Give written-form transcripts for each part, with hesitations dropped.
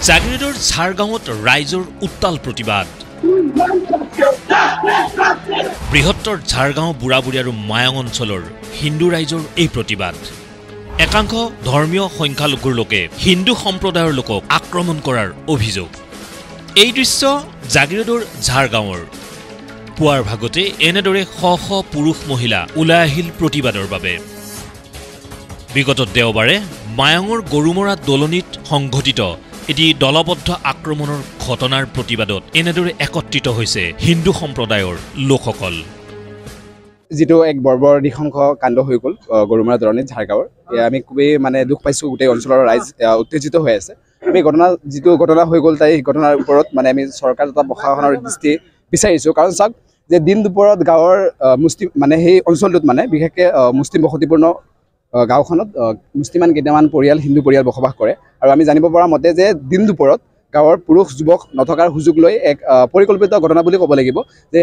জাগিৰোডৰ ঝাৰগাঁৱত ৰাইজৰ উত্তাল প্ৰতিবাদ। বৃহত্তৰ ঝাৰগাঁও বুঢ়াবুঢ়ী আৰু মায়ং অঞ্চলৰ হিন্দু ৰাইজৰ এই প্ৰতিবাদ। একাংশ ধৰ্মীয় সংখ্যালঘুৰ লোকে হিন্দু সম্প্ৰদায়ৰ লোকক আক্ৰমণ কৰাৰ অভিযোগ। এই দৃশ্য জাগিৰোডৰ ঝাৰগাঁৱৰ। পুৱাৰ ভাগতে এনেদৰে শ শ পুৰুষ মহিলা ওলাই আহিল প্ৰতিবাদৰ বাবে। বিগত দেওবাৰে মায়ঙৰ গৰুমৰা দলনিত সংঘটিত এটি দলবদ্ধ আক্ৰমণৰ ঘটনাৰ প্ৰতিবাদত এনেদৰে একত্ৰিত হৈছে হিন্দু সম্প্ৰদায়ৰ লোকসকল। যেটো এক বৰ্বৰ নৃশংস কাণ্ড হৈ গ'ল গৰুমৰা দলনিত ঝাৰগাঁৱৰ, আমি খুবেই দুখ পাইছোঁ। গোটেই অঞ্চলৰ ৰাইজ উত্তেজিত হৈ আছে। আমি যিটো ঘটনা হৈ গ'ল এই ঘটনাৰ ওপৰত আমি চৰকাৰ তথা প্ৰশাসনৰ দৃষ্টি বিচাৰিছোঁ। কাৰণ চাওক যে দিন দুপৰত গাঁৱৰ মুছলিম সেই অঞ্চলটোত বিশেষকৈ মুছলিম বসতিপূৰ্ণ গাঁওখনত মুছলিমান কেইটামান পৰিয়াল হিন্দু পৰিয়াল বসবাস কৰে। আৰু আমি জানিব পৰা মতে যে দিন দুপৰত গাঁৱৰ পুৰুষ যুৱক নথকাৰ সুযোগ লৈ এক পৰিকল্পিত ঘটনা বুলি ক'ব লাগিব যে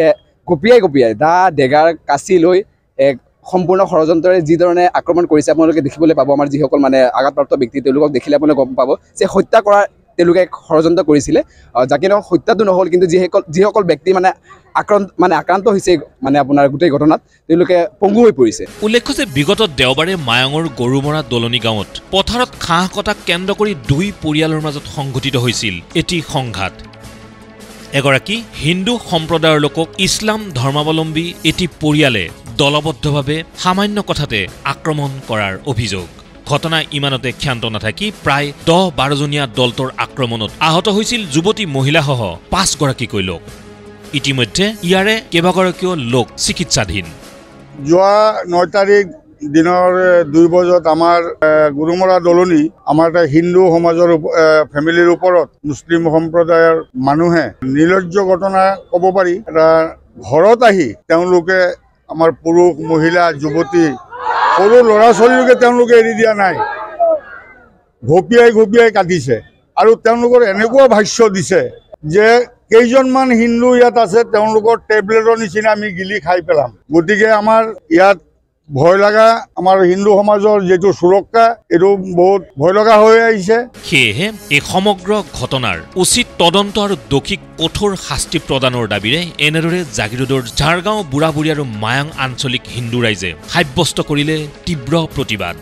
গপিয়াই দা ডেগাৰ কাচি লৈ এক সম্পূৰ্ণ ষড়যন্ত্ৰৰে যিধৰণে আক্ৰমণ কৰিছে আপোনালোকে দেখিবলৈ পাব। আমাৰ যিসকল আঘাতপ্ৰাপ্ত ব্যক্তি তেওঁলোকক দেখিলে আপোনালোকে গম পাব যে হত্যা কৰা তেওঁলোকে ষড়যন্ত্ৰ কৰিছিলে। যাকে নহওক হত্যাটো নহ'ল, কিন্তু যিসকল ব্যক্তি আক্ৰান্ত হৈছে আপোনাৰ গোটেই ঘটনাত তেওঁলোকে পংগু হৈ পৰিছে। উল্লেখ্য যে বিগত দেওবাৰে মায়ঙৰ গৰুমৰা দলনি গাঁৱত পথাৰত ঘাঁহ কটা কেন্দ্ৰ কৰি দুই পৰিয়ালৰ মাজত সংঘটিত হৈছিল এটি সংঘাত। এগৰাকী হিন্দু সম্প্ৰদায়ৰ লোকক ইছলাম ধৰ্মাৱলম্বী এটি পৰিয়ালে দলবদ্ধভাৱে সামান্য কথাতে আক্ৰমণ কৰাৰ অভিযোগ। ঘটনা ইমানতে ক্ষান্ত নাথাকি প্ৰায় 10-12 জনীয়া দলটোৰ আক্ৰমণত আহত হৈছিল যুৱতী মহিলাসহ 5 গৰাকীকৈ লোক। ইতিমধ্যে ইয়াৰে কেইবাগৰাকীও লোক চিকিৎসাধীন। যোৱা 9 তাৰিখ দিনৰ 2 বজাত আমাৰ গৰুমৰা দলনি আমাৰ এটা হিন্দু সমাজৰ ফেমিলিৰ ওপৰত মুছলিম সম্প্ৰদায়ৰ মানুহে নিৰ্লজ্জ ঘটনা ক'ব পাৰি। এটা ঘৰত আহি তেওঁলোকে আমাৰ পুৰুষ মহিলা যুৱতী সৰু ল'ৰা ছোৱালীলৈকে তেওঁলোকে এৰি দিয়া নাই, ঘপিয়াই কাটিছে। আৰু তেওঁলোকৰ এনেকুৱা ভাষ্য দিছে যে কেইজনমান হিন্দু ইয়াত আছে তেওঁলোকৰ টেবলেটৰ নিচিনা আমি গিলি খাই পেলাম। গতিকে আমাৰ ইয়াত ভয় লগা আমাৰ হিন্দু সমাজৰ যিটো সুৰক্ষা এইটো বহুত ভয় লগা হৈ আহিছে। সেয়েহে এই সমগ্ৰ ঘটনাৰ উচিত তদন্ত আৰু দোষীক কঠোৰ শাস্তি প্ৰদানৰ দাবীৰে এনেদৰে জাগিৰোডৰ ঝাৰগাঁও বুঢ়াবুঢ়ী আৰু মায়ং আঞ্চলিক হিন্দু ৰাইজে সাব্যস্ত কৰিলে তীব্ৰ প্ৰতিবাদ।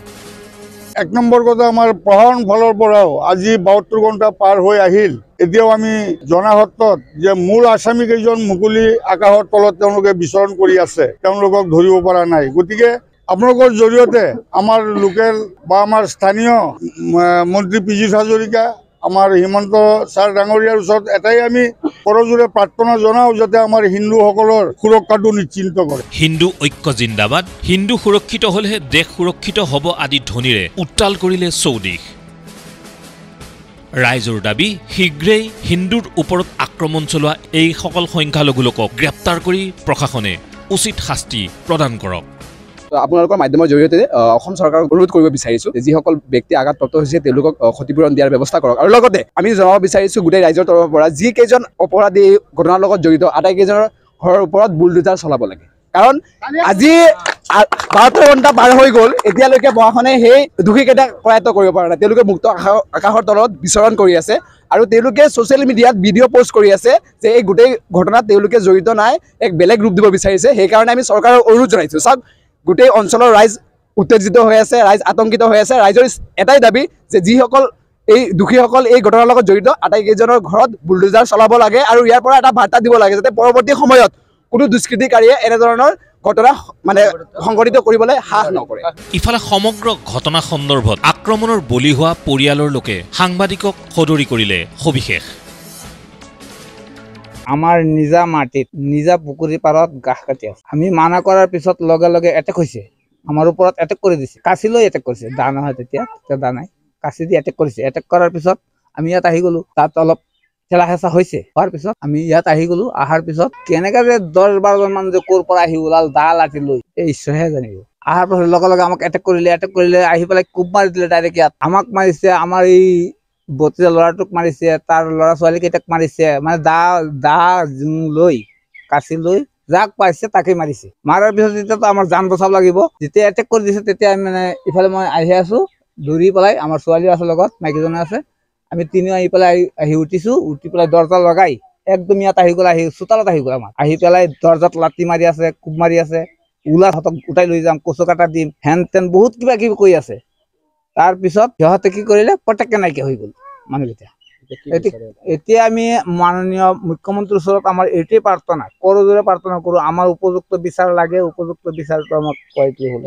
1 নম্বৰ কথা, আমাৰ প্ৰশাসন ফালৰ পৰাও আজি 72 ঘণ্টা পাৰ হৈ আহিল, এতিয়াও আমি জনা সত্ত্বত যে মূল আসামী কেইজন মুকলি আকাশৰ তলত তেওঁলোকে বিচৰণ কৰি আছে, তেওঁলোকক ধৰিব পৰা নাই। গতিকে আপোনালোকৰ জৰিয়তে আমাৰ লোকেল বা আমাৰ স্থানীয় মন্ত্ৰী পীযুষ হাজৰিকা আমাৰ হিমন্ত ছাৰ ডাঙৰীয়াৰ ওচৰত এটাই আমি কৰজোৰে প্ৰাৰ্থনা জনাওঁ যাতে আমাৰ হিন্দুসকলৰ সুৰক্ষাটো নিশ্চিন্ত কৰে। হিন্দু ঐক্য জিন্দাবাদ, হিন্দু সুৰক্ষিত হলেহে দেশ সুৰক্ষিত হ'ব আদি ধ্বনিৰে উত্তাল কৰিলে চৌদিশ। ৰাইজৰ দাবী শীঘ্ৰেই হিন্দুৰ ওপৰত আক্ৰমণ চলোৱা এই সকল সংখ্যালঘু লোকক গ্ৰেপ্তাৰ কৰি প্ৰশাসনে উচিত শাস্তি প্ৰদান কৰক। আপোনালোকৰ মাধ্যমৰ জৰিয়তে অসম চৰকাৰক অনুৰোধ কৰিব বিচাৰিছোঁ যিসকল ব্যক্তি আঘাতপ্ৰাপ্ত হৈছে তেওঁলোকক ক্ষতিপূৰণ দিয়াৰ ব্যৱস্থা কৰক। আৰু লগতে আমি জনাব বিচাৰিছোঁ গোটেই ৰাইজৰ তৰফৰ পৰা যিকেইজন অপৰাধী ঘটনাৰ লগত জড়িত আটাইকেইজনৰ ঘৰৰ ওপৰত বুলডোজাৰ চলাব লাগে। কাৰণ আজি 72 ঘণ্টা পাৰ হৈ গ'ল, এতিয়ালৈকে প্ৰশাসনে সেই দোষীকেইটাক কৰায়ত্ব কৰিব পৰা নাই। তেওঁলোকে মুক্ত আকাশৰ তলত বিচৰণ কৰি আছে আৰু তেওঁলোকে ছ'চিয়েল মিডিয়াত ভিডিঅ' পোষ্ট কৰি আছে যে এই গোটেই ঘটনাত তেওঁলোকে জড়িত নাই, এক বেলেগ ৰূপ দিব বিচাৰিছে। সেইকাৰণে আমি চৰকাৰৰ অনুৰোধ জনাইছোঁ। চাওক গোটেই অঞ্চলৰ ৰাইজ উত্তেজিত হৈ আছে, ৰাইজ আতংকিত হৈ আছে। ৰাইজৰ এটাই দাবী যে যিসকল এই দোষীসকল এই ঘটনাৰ লগত জড়িত আটাইকেইজনৰ ঘৰত বুলডোজাৰ চলাব লাগে আৰু ইয়াৰ পৰা এটা বাৰ্তা দিব লাগে যাতে পৰৱৰ্তী সময়ত কোনো দুষ্কৃতিকাৰীয়ে এনেধৰণৰ ঘটনা সংঘটিত কৰিবলৈ সাহস নকৰে। ইফালে সমগ্ৰ ঘটনা সন্দৰ্ভত আক্ৰমণৰ বলি হোৱা পৰিয়ালৰ লোকে সাংবাদিকক সদৰি কৰিলে সবিশেষ। আমাৰ নিজা মাটিত নিজা পুখুৰী পাৰত ঘাঁহ কাটি আছে। আমি মানা কৰাৰ পিছত লগে লগে এটেক হৈছে, আমাৰ ওপৰত এটেক কৰি দিছে। কাচি লৈ এটেক কৰিছে, দা নহয় তেতিয়া দা নাই, কাচি দি এটেক কৰিছে। এটেক কৰাৰ পিছত আমি ইয়াত আহি গ'লো, তাত অলপ ঠেলা হেঁচা হৈছে। হোৱাৰ পিছত আমি ইয়াত আহি গ'লো। অহাৰ পিছত কেনেকে যে 10-12জন মান যে ক'ৰ পৰা আহি ওলাল দা লাঠি লৈ এই ঈশ্বৰহে জানিব। অহাৰ পাছত লগে লগে আমাক এটেক কৰিলে আহি পেলাই কোব মাৰি দিলে ডাইৰেক্ট। ইয়াত আমাক মাৰিছে, আমাৰ এই বতীয়া ল'ৰাটোক মাৰিছে, তাৰ ল'ৰা ছোৱালী কেইটাক মাৰিছে। দা জোং লৈ কাচি লৈ যাক পাইছে তাকে মাৰিছে। মাৰাৰ পিছত এতিয়াতো আমাৰ জান বচাব লাগিব। যেতিয়া এটেক কৰি দিছে তেতিয়া ইফালে মই আহি আছো দৌৰি পেলাই, আমাৰ ছোৱালীও আছে লগত, মাইকীজনে আছে। আমি তিনিও আহি পেলাই আহি উঠিছো, উঠি পেলাই দৰ্জা লগাই একদম ইয়াত আহি গ'ল, আহি চোতালত আহি গ'ল আমাৰ, আহি পেলাই দৰ্জাত লাঠি মাৰি আছে, কোব মাৰি আছে, ওলাহঁতক উঠাই লৈ যাম, কচু কাটা দিম, হেন তেন বহুত কিবা কিবি কৈ আছে। তাৰপিছত সিহঁতে কি কৰিলে, পটককে নাইকিয়া হৈ গ'ল মানুহকেইটা। এতিয়া আমি মাননীয় মুখ্যমন্ত্ৰীৰ ওচৰত আমাৰ এইটোৱে প্ৰাৰ্থনা, কৰোঁ প্ৰাৰ্থনা কৰোঁ, আমাৰ উপযুক্ত বিচাৰ লাগে, উপযুক্ত বিচাৰটো আমাক কোৱাইটোৱে হ'ল।